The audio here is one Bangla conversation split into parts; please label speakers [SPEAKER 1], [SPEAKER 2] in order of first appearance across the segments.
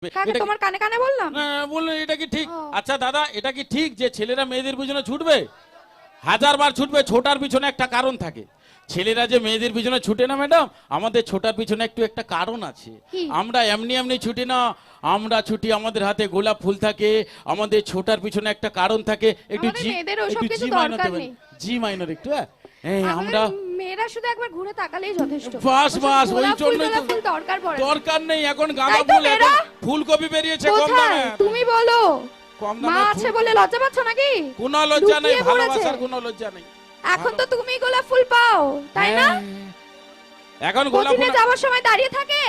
[SPEAKER 1] কাকে তোমার কানে কানে বললাম?
[SPEAKER 2] বললেন এটা কি ঠিক? আচ্ছা দাদা, এটা কি ঠিক যে ছেলেরা মেয়েদের পিছনে ছুটবে? হাজারবার ছুটবে, ছোটার পিছনে একটা কারণ থাকে। ছেলেরা যে মেয়েদের পিছনে ছুটে না ম্যাডাম, আমাদের ছোটার পিছনে একটা কারণ আছে। আমরা এমনি এমনি ছুটি না, আমরা ছুটি, আমাদের হাতে গোলাপ ফুল থাকে, আমাদের ছোটার পিছনে একটা কারণ থাকে। একটু জি মাইনর দেবেন, জি মাইনর একটু। হ্যাঁ আমরা
[SPEAKER 1] মেয়েরা শুধু একবার ঘুরে তাকালেই যথেষ্ট।
[SPEAKER 2] বাস বাস, ওই জন্যই তো দরকার নেই এখন গাঁদা ফুল, এখন ফুলকপি বেরিয়েছে কম দামে।
[SPEAKER 1] তুমি বলো
[SPEAKER 2] কম
[SPEAKER 1] মা
[SPEAKER 2] দামে
[SPEAKER 1] আছে বলে লজ্জা পাচ্ছ নাকি?
[SPEAKER 2] কোনো লজ্জা নেই, ভালোবাসার কোনো লজ্জা নেই।
[SPEAKER 1] এখন তো তুমি গোলাপ ফুল পাও, তাই না?
[SPEAKER 2] এখন গোলাপ ফুল
[SPEAKER 1] যাওয়ার সময় দাঁড়িয়ে থাকে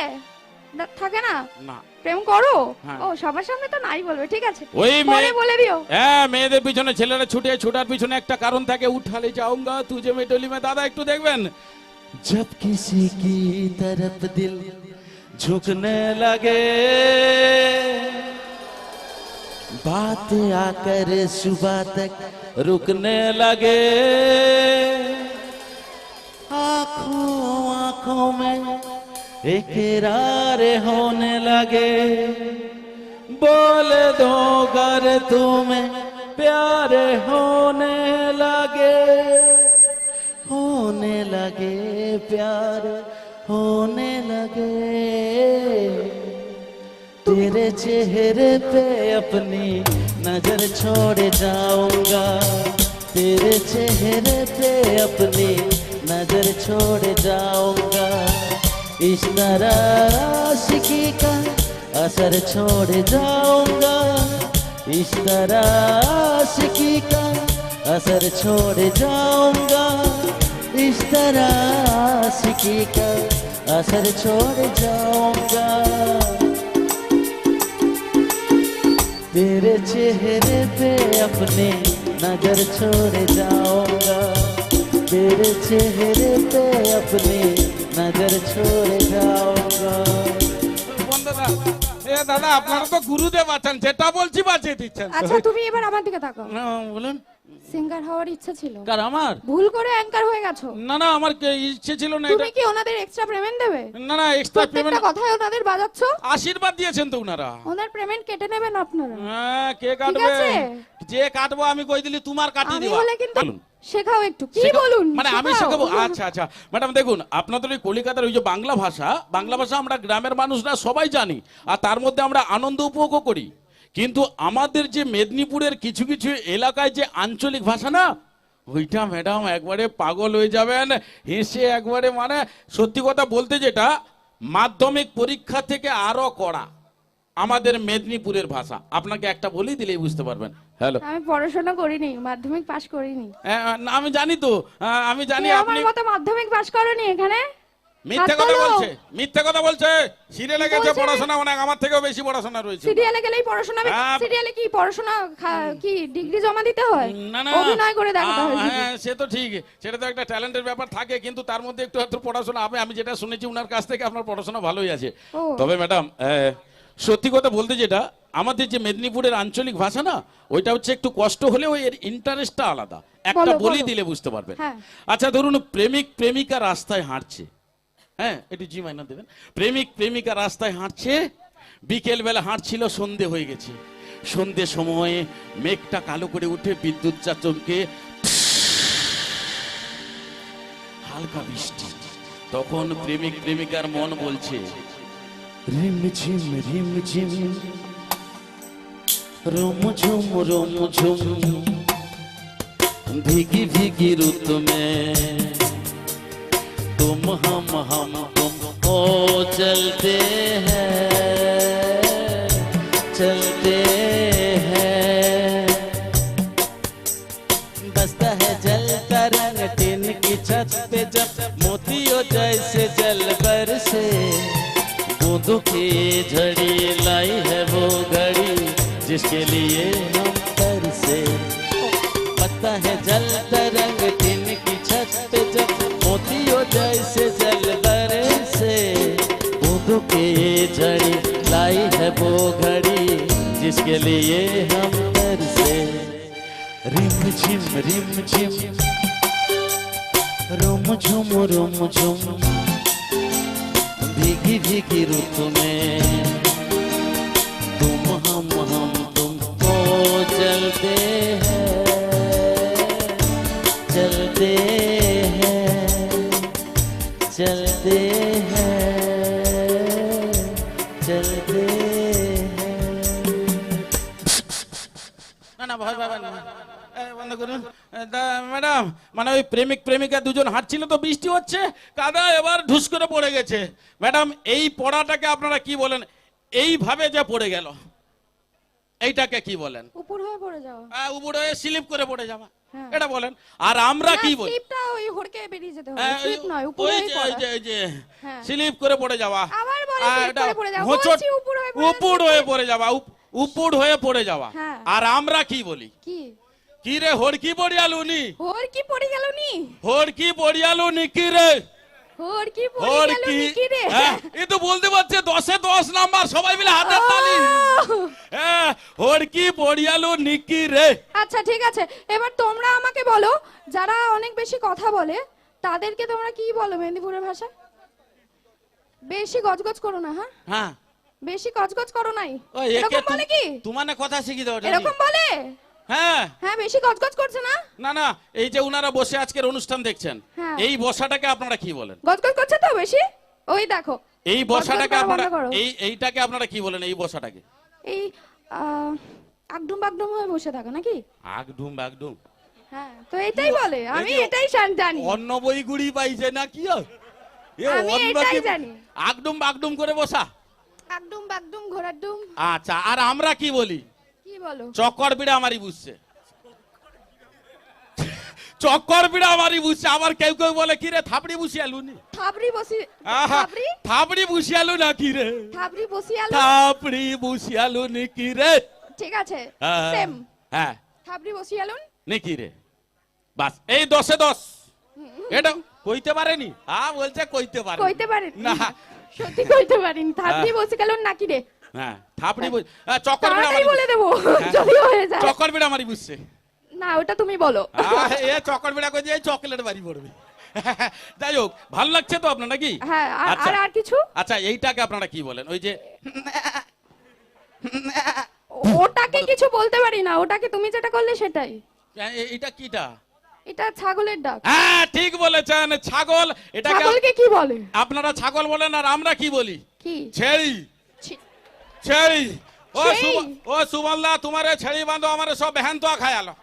[SPEAKER 1] থাকে না? না, প্রেম করো? ও সবার সামনে তো নাই বলবে, ঠিক আছে
[SPEAKER 2] ওই
[SPEAKER 1] পরে বলে দিও।
[SPEAKER 2] হ্যাঁ, মেয়েদের পিছনে ছেলেরা ছুটে, ছোটার পিছনে একটা কারণ থাকে। উঠালে যাऊंगा तुझे मैं डोली में। दादा একটু দেখবেন।
[SPEAKER 3] जब किसी की तरफ दिल झुकने लगे, बात आकर सुबह तक रुकने लगे, आंखों आंखों में इकरार होने लगे, बोल दो अगर तुम्हें प्यार होने लगे, होने लगे प्यार होने लगे, तेरे चेहरे पे अपनी नजर छोड़ जाऊंगा, तेरे चेहरे पे अपनी नजर छोड़ जाऊंगा, इस तरह आशिकी का असर छोड़ जाऊंगा, इस तरह आशिकी का असर छोड़ जाऊंगा, इस तरह आशिकी का असर छोड़ जाऊंगा, तेरे चेहरे पे अपने नजर छोड़ जाऊंगा, तेरे चेहरे पे अपने नजर छोड़ जाऊंगा।
[SPEAKER 2] দাদা আপনারা তো গুরুদেব আছেন, যেটা বলছি বাজিয়ে দিচ্ছেন।
[SPEAKER 1] আচ্ছা তুমি এবার আমার দিকে তাকাও।
[SPEAKER 2] বলেন।
[SPEAKER 1] সিঙ্গার হওয়ার ইচ্ছা ছিল?
[SPEAKER 2] কার? আমার?
[SPEAKER 1] ভুল করে অ্যাঙ্কার হয়ে গেছো।
[SPEAKER 2] না না, আমার ইচ্ছে ছিল না।
[SPEAKER 1] তুমি কি ওনাদের এক্সট্রা পেমেন্ট দেবে?
[SPEAKER 2] না না, এক্সট্রা পেমেন্ট
[SPEAKER 1] প্রত্যেকটা কথায় ওনাদের বাজাচ্ছো।
[SPEAKER 2] আশীর্বাদ দিয়েছেন তো উনারা।
[SPEAKER 1] ওনার পেমেন্ট কেটে নেবেন আপনারা।
[SPEAKER 2] হ্যাঁ, কে কাটবে? যে কাটবো আমি কই দিলি তোমার কাটি দিবা।
[SPEAKER 1] আমি বলে কিন্তু শেখাও একটু। কি বলুন?
[SPEAKER 2] মানে আমি শেখাবো? আচ্ছা আচ্ছা ম্যাডাম, দেখুন আপনাদের ওই কলিকাতার ওই যে বাংলা ভাষা আমরা গ্রামের মানুষরা সবাই জানি, আর তার মধ্যে আমরা আনন্দ উপভোগ করি। কিন্তু আমাদের যে মেদিনীপুরের কিছু কিছু এলাকায় যে আঞ্চলিক ভাষা না, ওইটা ম্যাডাম একবারে পাগল হয়ে যাবেন হেসে একবারে। মানে সত্যি কথা বলতে, যেটা মাধ্যমিক পরীক্ষা থেকে আরো কড়া আমাদের মেদিনীপুরের ভাষা। আপনাকে একটা বলেই দিলেই বুঝতে পারবেন। হ্যালো,
[SPEAKER 1] আমি পড়াশোনা করিনি, মাধ্যমিক পাস করিনি।
[SPEAKER 2] আমি জানি তো, আমি জানি
[SPEAKER 1] আপনি আমার মত মাধ্যমিক পাস করনি। এখানে
[SPEAKER 2] মিথ্যা কথা বলছে, মিথ্যা কথা বলছে। সিরিয়ালে গেছে পড়াশোনা অনেক, আমার থেকেও বেশি পড়াশোনা রয়েছে।
[SPEAKER 1] সিরিয়ালে গেলেই পড়াশোনা? সিরিয়ালে কি পড়াশোনা কি ডিগ্রি জমা দিতে হয়?
[SPEAKER 2] না না,
[SPEAKER 1] অভিনয় করে দেখাতে হয়।
[SPEAKER 2] হ্যাঁ সে তো ঠিক, সেটা তো একটা ট্যালেন্টের ব্যাপার থাকে, কিন্তু তার মধ্যে একটু হয়তো পড়াশোনা হবে। আমি যেটা শুনেছি উনার কাছ থেকে, আপনার পড়াশোনা ভালোই আছে। তবে ম্যাডাম সত্যি কথা বলতে, যেটা আমাদের যে মেদিনীপুরের আঞ্চলিক ভাষা না, ওইটা হচ্ছে একটু কষ্ট হলেও এর ইন্টারেস্টটা আলাদা। একটা বলেই দিলে বুঝতে পারবেন। আচ্ছা ধরুন, প্রেমিক প্রেমিকা রাস্তায় হাঁটছে। হ্যাঁ, একটু জি মাইনা দেবেন। প্রেমিক প্রেমিকা রাস্তায় হাঁটছে, বিকেল বেলা হাঁটছিল, সন্ধে হয়ে গেছে। সন্ধে সময়ে মেঘটা কালো করে উঠে, বিদ্যুৎ চমকে, হালকা বৃষ্টি। তখন প্রেমিক প্রেমিকার মন বলছে,
[SPEAKER 3] रिम झिम रोम झुम भीगी भीगी रुत में तुम हम तुम ओ चलते हैं बसता है जलता रंग टिन की छत पे, जब मोतियों जैसे जल बरसे, बूंदों की झड़ी लाई है वो घड़ी जिसके लिए हम तरसे, पता है जलता रंग टिन की छत पे, जब मोतियों जैसे जल बरसे, बूंदों की झड़ी लाई है वो घड़ी जिसके लिए हम तरसे, रिम झिम रोम झुम भीगी भीगी रुत में
[SPEAKER 2] না না ভয় পাবেন না, বন্ধ করুন। ম্যাডাম মানে ওই প্রেমিক প্রেমিকা দুজন হাঁটছিল তো, বৃষ্টি হচ্ছে, কাদা এবার ঢুস করে পড়ে গেছে। ম্যাডাম এই পড়াটাকে আপনারা কি বলেন? এইভাবে যে পড়ে গেল, এইটাকে কি বলেন?
[SPEAKER 1] উপর হয়ে পড়ে যাও।
[SPEAKER 2] উপর হয়ে স্লিপ করে পড়ে যাওয়া,
[SPEAKER 1] হ্যাঁ।
[SPEAKER 2] এটা বলেন। আর আমরা কি বলি?
[SPEAKER 1] স্লিপটা ওই হড়কে বেরিয়ে যেতে হবে,
[SPEAKER 2] হ্যাঁ,
[SPEAKER 1] স্লিপ নয়, উপর
[SPEAKER 2] ওই
[SPEAKER 1] হয়ে
[SPEAKER 2] যে
[SPEAKER 1] পড়া।
[SPEAKER 2] ওই যে
[SPEAKER 1] হ্যাঁ।
[SPEAKER 2] স্লিপ করে পড়ে যাওয়া।
[SPEAKER 1] আবার বলে
[SPEAKER 2] আর
[SPEAKER 1] স্লিপ
[SPEAKER 2] এটা
[SPEAKER 1] করে পড়ে যাও,
[SPEAKER 2] হোঁচট,
[SPEAKER 1] বলছি উপর হয়ে পড়ে
[SPEAKER 2] উপর হয়ে পড়ে যাওয়া, উপর হয়ে পড়ে যাওয়া।
[SPEAKER 1] হ্যাঁ।
[SPEAKER 2] আর আমরা কি বলি?
[SPEAKER 1] কি?
[SPEAKER 2] কি রে হড়কি পড়িয়ালুনি,
[SPEAKER 1] হড়কি পড়ে গেল নি,
[SPEAKER 2] হড়কি পড়িয়ালুনি কি রে,
[SPEAKER 1] হড়কি পড়ে গেল
[SPEAKER 2] হড়কি।
[SPEAKER 1] নি কি রে?
[SPEAKER 2] হ্যাঁ, এ তো বলতে পারছে 10-এ 10 নাম্বার, সবাই মিলে হাতের তালি। হ্যাঁ, হড়কি পড়িয়ালু নিকি রে।
[SPEAKER 1] আচ্ছা ঠিক আছে, এবার তোমরা আমাকে বলো, যারা অনেক বেশি কথা বলে তাদেরকে তোমরা কি বলো মেদিনীপুরের ভাষায়? বেশি গজগজ করো না, হ্যাঁ
[SPEAKER 2] হ্যাঁ,
[SPEAKER 1] বেশি গজগজ করো নাই,
[SPEAKER 2] ওই
[SPEAKER 1] এরকম বলে কি?
[SPEAKER 2] তোমানে কথা শিখি দাও।
[SPEAKER 1] এরকম বলে?
[SPEAKER 2] হ্যাঁ
[SPEAKER 1] হ্যাঁ, বেশি গজগজ করছে না?
[SPEAKER 2] না না, এই যে উনারা বসে আজকের অনুষ্ঠান দেখছেন,
[SPEAKER 1] হ্যাঁ।
[SPEAKER 2] এই বসাটাকে আপনারা কি বলেন?
[SPEAKER 1] গজগজ করছে তো বেশি, ওই দেখো।
[SPEAKER 2] এই বসাটাকে
[SPEAKER 1] গজগজ করা
[SPEAKER 2] আপনারা
[SPEAKER 1] বন্ধ করো।
[SPEAKER 2] এইটাকে আপনারা কি বলেন? এই বসাটাকে
[SPEAKER 1] এই আগডুম বাগডুম হয়ে বসে থাকো নাকি?
[SPEAKER 2] আগডুম বাগডুম।
[SPEAKER 1] হ্যাঁ, তো এটাই বলে, আমি
[SPEAKER 2] এই যে
[SPEAKER 1] এটাই জানি।
[SPEAKER 2] অন্য বই গুড়ি পাইছে না কি?
[SPEAKER 1] আমি এটাই জানি।
[SPEAKER 2] আগডুম বাগডুম করে বসা।
[SPEAKER 1] আগডুম বাগডুম ঘোড়ার ডুম।
[SPEAKER 2] আচ্ছা, আর আমরা কি বলি?
[SPEAKER 1] কি বলো?
[SPEAKER 2] চক্কর বিড়া আমারই বুঝছে, চক্কর বিড়া আমারই বুঝছে। আবার কেউ কেউ বলে কি রে থাপড়ি বুঝিয়ালু নি,
[SPEAKER 1] থাবড়ি বসি,
[SPEAKER 2] আহা,
[SPEAKER 1] থাবড়ি
[SPEAKER 2] থাপড়ি বুঝিয়ালু না কি রে,
[SPEAKER 1] থাবড়ি বসিয়ালো।
[SPEAKER 2] থাপড়ি বুঝিয়ালু নি কি রে।
[SPEAKER 1] ঠিক আছে,
[SPEAKER 2] হ্যাঁ,
[SPEAKER 1] সেম।
[SPEAKER 2] হ্যাঁ
[SPEAKER 1] থাবড়ি বসিয়ালুন।
[SPEAKER 2] নাকি রে, বাস এই 10-এ 10। এটা কইতে পারেনি? বলছে কইতে পারে
[SPEAKER 1] কইতে পারেন
[SPEAKER 2] না।
[SPEAKER 1] সত্যি কইতে পারেন, থাবড়ি বসে গেলুন নাকি রে?
[SPEAKER 2] হ্যাঁ, থাপড়ি চক্কর বিড়া
[SPEAKER 1] তাড়াতাড়ি
[SPEAKER 2] আমারই
[SPEAKER 1] বলে দেবো
[SPEAKER 2] হ্যাঁ।
[SPEAKER 1] যদি হয়ে যায়।
[SPEAKER 2] চক্কর বিড়া আমারই বুঝছে।
[SPEAKER 1] না, ওটা তুমি বলো।
[SPEAKER 2] এ চক্কর বিড়া কই এই চকলেট বাড়ি পড়বে। যাই হোক, ভালো লাগছে তো আপনার নাকি?
[SPEAKER 1] হ্যাঁ,
[SPEAKER 2] আচ্ছা।
[SPEAKER 1] আর কিছু?
[SPEAKER 2] আচ্ছা, এইটাকে আপনারা কি বলেন? ওই যে
[SPEAKER 1] ওটাকে কিছু বলতে পারি না, ওটাকে তুমি যেটা করলে সেটাই।
[SPEAKER 2] এইটা কিটা?
[SPEAKER 1] এটা ছাগলের ডাক।
[SPEAKER 2] হ্যাঁ, ঠিক বলেছেন, ছাগল। এটাকে
[SPEAKER 1] ছাগলকে কি বলে?
[SPEAKER 2] আপনারা ছাগল বলেন, আর আমরা কি বলি?
[SPEAKER 1] কি?
[SPEAKER 2] ছেড়ি,
[SPEAKER 1] ছি-
[SPEAKER 2] ছেড়ি।
[SPEAKER 1] ছেড়ি?
[SPEAKER 2] ও সুবলদা, তোমারে ছেড়ি বাঁধো, আমারে সব বেহান তো খায়ালো।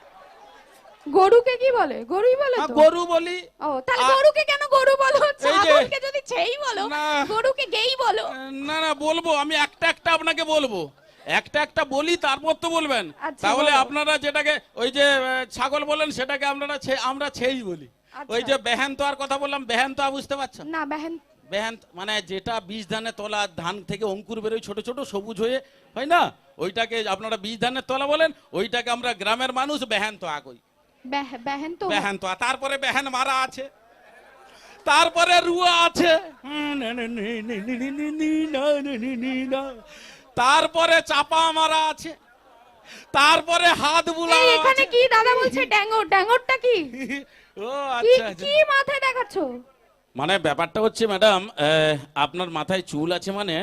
[SPEAKER 1] গরুকে কি বলে? গরুই বলে তো।
[SPEAKER 2] গরু বলি।
[SPEAKER 1] ও, তাহলে গরুকে কেন গরু বলো?
[SPEAKER 2] এই যে-
[SPEAKER 1] ছাগলকে যদি ছেই বলো,
[SPEAKER 2] না।
[SPEAKER 1] গরুকে গেই বলো।
[SPEAKER 2] না না, বলবো আমি, একটা একটা আপনাকে বলবো, একটা একটা বলি, তারপর তো বলবেন।
[SPEAKER 1] আচ্ছা,
[SPEAKER 2] তাহলে
[SPEAKER 1] বলো।
[SPEAKER 2] আপনারা যেটাকে ওই যে ছাগল বলেন, সেটাকে আমরা ছেই বলি।
[SPEAKER 1] আচ্ছা।
[SPEAKER 2] ওই যে বেহান তো আর কথা বললাম, বেহান তো বুঝতে পারছেন?
[SPEAKER 1] না, বেহেন।
[SPEAKER 2] বেহান মানে যেটা বীজ ধানের তলা, ধান থেকে অঙ্কুর বেরোয় ছোট ছোট সবুজ হয়ে, হয় না? ওইটাকে আপনারা বীজ ধানের তলা বলেন, ওইটাকে আমরা গ্রামের মানুষ বেহান তো কই।
[SPEAKER 1] বেহেন তো।
[SPEAKER 2] বেহান তো, তারপরে বেহান মারা আছে, তারপরে রুয়া আছে, তারপরে চাপা মারা আছে, তারপরে হাত বুলা
[SPEAKER 1] এই, এখানে কি দাদা বলছে ড্যাঙ্গর? ড্যাঙ্গরটা কি?
[SPEAKER 2] ও
[SPEAKER 1] কি
[SPEAKER 2] আচ্ছা আচ্ছা।
[SPEAKER 1] কি মাথায় দেখাচ্ছো?
[SPEAKER 2] মানে ব্যাপারটা হচ্ছে ম্যাডাম, আপনার মাথায় চুল আছে মানে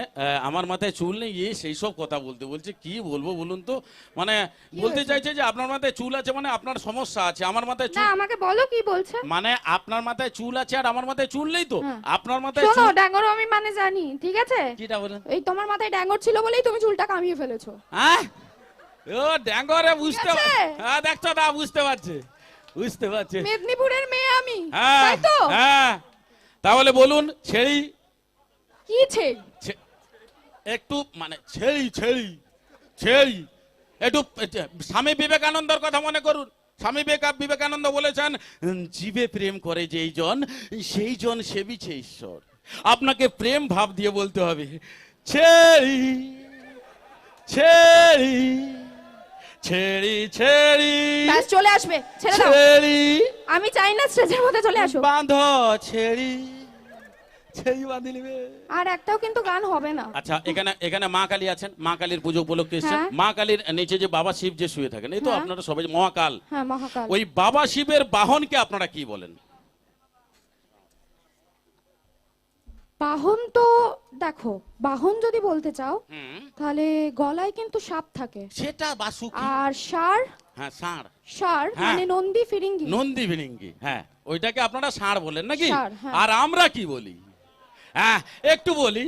[SPEAKER 2] আমার মাথায় চুল নেই, সেই সব কথা বলতে বলছে। কি বলবো বলুন তো? মানে বলতে
[SPEAKER 1] হয়েছে?
[SPEAKER 2] চাইছে যে আপনার মাথায় চুল আছে মানে আপনার সমস্যা আছে, আমার মাথায়
[SPEAKER 1] না,
[SPEAKER 2] চুল
[SPEAKER 1] আমাকে বলো কি বলছে।
[SPEAKER 2] মানে আপনার মাথায় চুল আছে আর আমার মাথায় চুল নেই তো।
[SPEAKER 1] হ্যাঁ।
[SPEAKER 2] আপনার মাথায়
[SPEAKER 1] শোনো,
[SPEAKER 2] চুল
[SPEAKER 1] ড্যাঙ্গর আমি মানে জানি, ঠিক আছে?
[SPEAKER 2] কিটা বলেন?
[SPEAKER 1] এই তোমার মাথায় ড্যাঙ্গর ছিল বলেই তুমি চুলটা কামিয়ে ফেলেছো।
[SPEAKER 2] হ্যাঁ, ও ড্যাঙ্গরে বুঝতে
[SPEAKER 1] ঠিক আছে?
[SPEAKER 2] হ্যাঁ, দেখছো না, বুঝতে পারছে, বুঝতে পারছে।
[SPEAKER 1] মেদিনীপুরের মেয়ে আমি,
[SPEAKER 2] হ্যাঁ
[SPEAKER 1] তাই তো?
[SPEAKER 2] হ্যাঁ, তাহলে বলুন ছেড়ি।
[SPEAKER 1] কি ছে?
[SPEAKER 2] একটু মানে ছেড়ি ছেড়ি ছেড়ি, একটু স্বামী বিবেকানন্দর কথা মনে করুন। স্বামী বিবেকানন্দ বলেছেন, জীবে প্রেম করে যেই জন, সেই জন সেবিছে ঈশ্বর। আপনাকে প্রেম ভাব দিয়ে বলতে হবে, ছেড়ি ছেড়ি ছেড়ি ছেড়ি
[SPEAKER 1] ব্যাস, চলে আসবে, ছেড়ে দাও।
[SPEAKER 2] ছেড়ি
[SPEAKER 1] আমি চাই না স্টেজের মধ্যে চলে আসো।
[SPEAKER 2] বাঁধো ছেড়ি, ছেড়ি বাঁধি নিবে।
[SPEAKER 1] আর একটাও কিন্তু গান হবে না।
[SPEAKER 2] আচ্ছা, এখানে মা কালী আছেন, মা কালীর পুজো উপলক্ষে এসেছেন।
[SPEAKER 1] হ্যাঁ।
[SPEAKER 2] মা কালীর নিচে যে বাবা শিব যে শুয়ে থাকেন, এই তো
[SPEAKER 1] হ্যাঁ।
[SPEAKER 2] আপনারা সবাই মহাকাল,
[SPEAKER 1] হ্যাঁ, মহাকাল।
[SPEAKER 2] ওই বাবা শিবের বাহনকে আপনারা কি বলেন?
[SPEAKER 1] বাহন তো দেখো, বাহন যদি বলতে চাও তাহলে গলায় কিন্তু সাপ থাকে,
[SPEAKER 2] সেটা বাসুকি।
[SPEAKER 1] আর ষাঁড়,
[SPEAKER 2] হ্যাঁ, ষাঁড়।
[SPEAKER 1] ষাঁড়
[SPEAKER 2] হ্যাঁ।
[SPEAKER 1] মানে নন্দী ফিরিঙ্গি।
[SPEAKER 2] নন্দী ভিরিঙ্গি, হ্যাঁ, ওইটাকে আপনারা ষাঁড় বলেন নাকি?
[SPEAKER 1] ষাঁড়, হ্যাঁ।
[SPEAKER 2] আর আমরা কি বলি? হ্যাঁ, একটু বলি,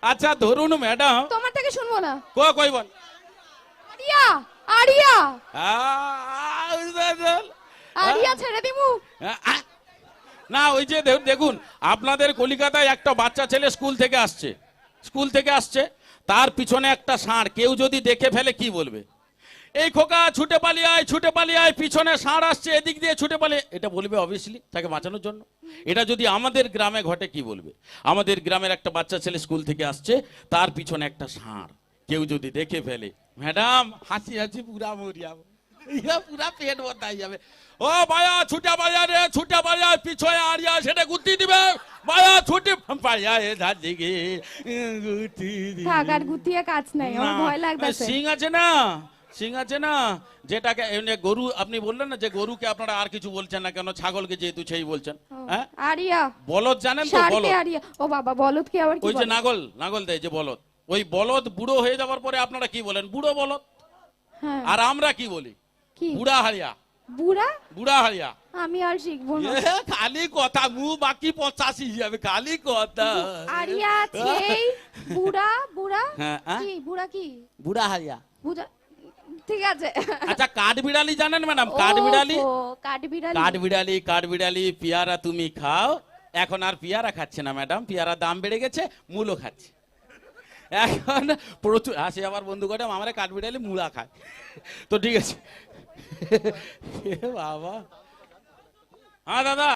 [SPEAKER 2] আচ্ছা ধরুন ম্যাডাম,
[SPEAKER 1] তোমার থেকে শুনবো না।
[SPEAKER 2] কই বল
[SPEAKER 1] আরিয়া, আরিয়া,
[SPEAKER 2] আহ,
[SPEAKER 1] আরিয়া ছেড়ে দিমু।
[SPEAKER 2] আহ, না ওই যে দেখুন আপনাদের কলিকাতায় একটা বাচ্চা ছেলে স্কুল থেকে আসছে, তার পিছনে একটা ষাঁড়, কেউ যদি দেখে ফেলে কি বলবে? এই খোকা ছুটে পালিয়ে আয়, পিছনে ষাঁড় আসছে, এদিক দিয়ে ছুটে পালিয়ে, এটা বলবে অবভিয়াসলি তাকে বাঁচানোর জন্য। এটা যদি আমাদের গ্রামে ঘটে কি বলবে? আমাদের গ্রামের একটা বাচ্চা ছেলে স্কুল থেকে আসছে, তার পিছনে একটা ষাঁড়, কেউ যদি দেখে ফেলে, ম্যাডাম হাসি পুরা মরিয়া, পুরা পেট বতাই যাবে। ও ভাইয়া ছুটে পালিয়া পিছনে আরিয়া সেটা গুতি দিবে, ভাইয়া ছুটে পালিয়া দিকে গুতি দিবে।
[SPEAKER 1] থাক, আর গুতিয়ে কাজ নাই, আমার ভয় লাগতেছে।
[SPEAKER 2] সিং আছে না, যেটাকে এমনি গরু, আপনি বললেন না যে গরুকে আপনারা আর কিছু বলছেন না কেন, ছাগলকে যেহেতু সেই বলছেন। হ্যাঁ,
[SPEAKER 1] আরিয়া,
[SPEAKER 2] বলদ জানেন তো?
[SPEAKER 1] ষাঁড়কে
[SPEAKER 2] বলদ,
[SPEAKER 1] আরিয়া। ও বাবা, বলদ কি আবার কি
[SPEAKER 2] ওই যে
[SPEAKER 1] বলে?
[SPEAKER 2] নাগল দেয় যে বলদ, ওই বলদ বুড়ো হয়ে যাওয়ার পরে আপনারা কি বলেন? বুড়ো বলদ।
[SPEAKER 1] হ্যাঁ,
[SPEAKER 2] আর আমরা কি বলি?
[SPEAKER 1] কি?
[SPEAKER 2] বুড়া হারিয়া।
[SPEAKER 1] বুড়া?
[SPEAKER 2] হারিয়া।
[SPEAKER 1] আমি আর শিখবো না।
[SPEAKER 2] খালি কথা, বাকি 85 যাবে, খালি কথা।
[SPEAKER 1] আরিয়া ছেই, বুড়া, বুড়া
[SPEAKER 2] হ্যাঁ,
[SPEAKER 1] কি? বুড়া কি?
[SPEAKER 2] বুড়া হারিয়া।
[SPEAKER 1] বুড়া, ঠিক আছে।
[SPEAKER 2] আচ্ছা কাঠবিড়ালি জানেন ম্যাডাম? কাঠবিড়ালি,
[SPEAKER 1] ও, কাঠবিড়ালি।
[SPEAKER 2] কাঠবিড়ালি পেয়ারা তুমি খাও। এখন আর পেয়ারা খাচ্ছে না ম্যাডাম, পেয়ারা দাম বেড়ে গেছে, মূলো খাচ্ছে এখন প্রচুর। আসে আমার বন্ধু কটা, আমার কাঠবিড়ালি মূলা খায়। তো ঠিক আছে বাবা। হ্যাঁ দাদা।